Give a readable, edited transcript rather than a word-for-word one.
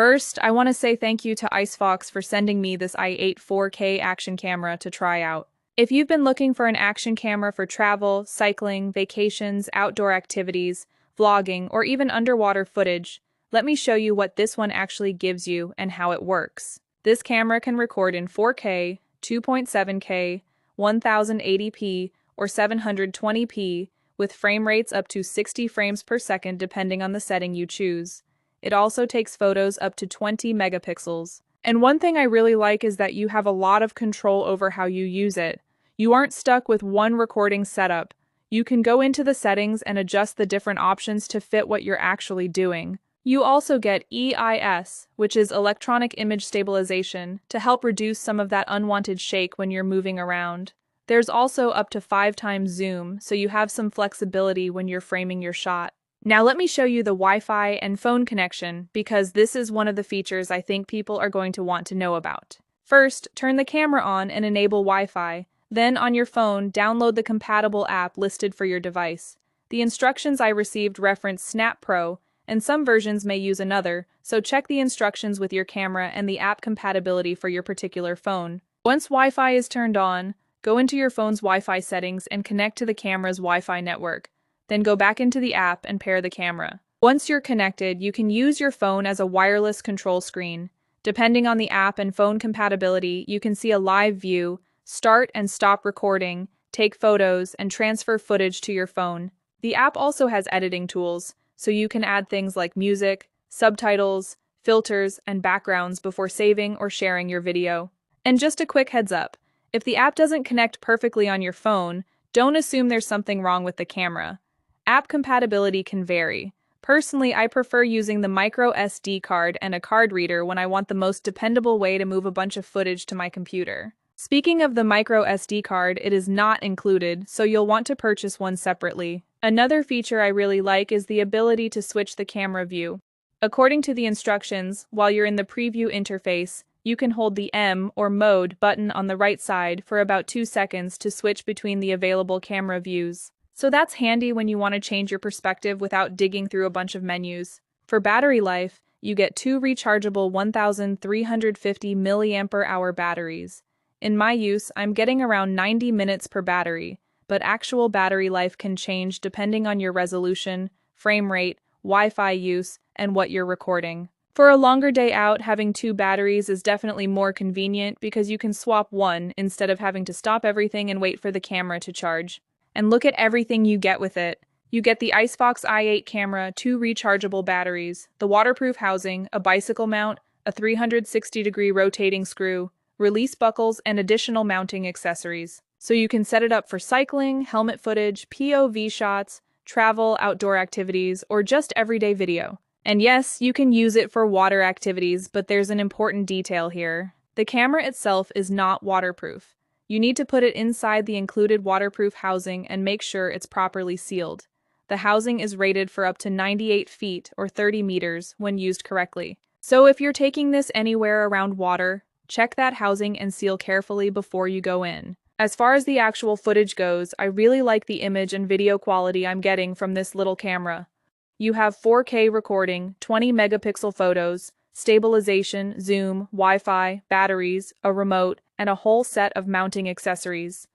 First, I want to say thank you to Icefox for sending me this i8 4K action camera to try out. If you've been looking for an action camera for travel, cycling, vacations, outdoor activities, vlogging, or even underwater footage, let me show you what this one actually gives you and how it works. This camera can record in 4K, 2.7K, 1080p, or 720p, with frame rates up to 60 frames per second depending on the setting you choose. It also takes photos up to 20 megapixels. And one thing I really like is that you have a lot of control over how you use it. You aren't stuck with one recording setup. You can go into the settings and adjust the different options to fit what you're actually doing. You also get EIS, which is electronic image stabilization, to help reduce some of that unwanted shake when you're moving around. There's also up to 5 times zoom, so you have some flexibility when you're framing your shot. Now let me show you the Wi-Fi and phone connection, because this is one of the features I think people are going to want to know about. First, turn the camera on and enable Wi-Fi. Then on your phone, download the compatible app listed for your device. The instructions I received reference Snap Pro, and some versions may use another, so check the instructions with your camera and the app compatibility for your particular phone. Once Wi-Fi is turned on, go into your phone's Wi-Fi settings and connect to the camera's Wi-Fi network. Then go back into the app and pair the camera. Once you're connected, you can use your phone as a wireless control screen. Depending on the app and phone compatibility, you can see a live view, start and stop recording, take photos, and transfer footage to your phone. The app also has editing tools, so you can add things like music, subtitles, filters, and backgrounds before saving or sharing your video. And just a quick heads up, if the app doesn't connect perfectly on your phone, don't assume there's something wrong with the camera. App compatibility can vary. Personally, I prefer using the micro SD card and a card reader when I want the most dependable way to move a bunch of footage to my computer. Speaking of the micro SD card, it is not included, so you'll want to purchase one separately. Another feature I really like is the ability to switch the camera view. According to the instructions, while you're in the preview interface, you can hold the M or mode button on the right side for about 2 seconds to switch between the available camera views. So that's handy when you want to change your perspective without digging through a bunch of menus. For battery life, you get 2 rechargeable 1350 mAh batteries. In my use, I'm getting around 90 minutes per battery, but actual battery life can change depending on your resolution, frame rate, Wi-Fi use, and what you're recording. For a longer day out, having 2 batteries is definitely more convenient because you can swap one instead of having to stop everything and wait for the camera to charge. And look at everything you get with it. You get the Icefox i8 camera, 2 rechargeable batteries, the waterproof housing, a bicycle mount, a 360-degree rotating screw, release buckles, and additional mounting accessories. So you can set it up for cycling, helmet footage, POV shots, travel, outdoor activities, or just everyday video. And yes, you can use it for water activities, but there's an important detail here. The camera itself is not waterproof. You need to put it inside the included waterproof housing and make sure it's properly sealed. The housing is rated for up to 98 feet or 30 meters when used correctly. So if you're taking this anywhere around water, check that housing and seal carefully before you go in. As far as the actual footage goes, I really like the image and video quality I'm getting from this little camera. You have 4K recording, 20 megapixel photos, stabilization, zoom, Wi-Fi, batteries, a remote, and a whole set of mounting accessories.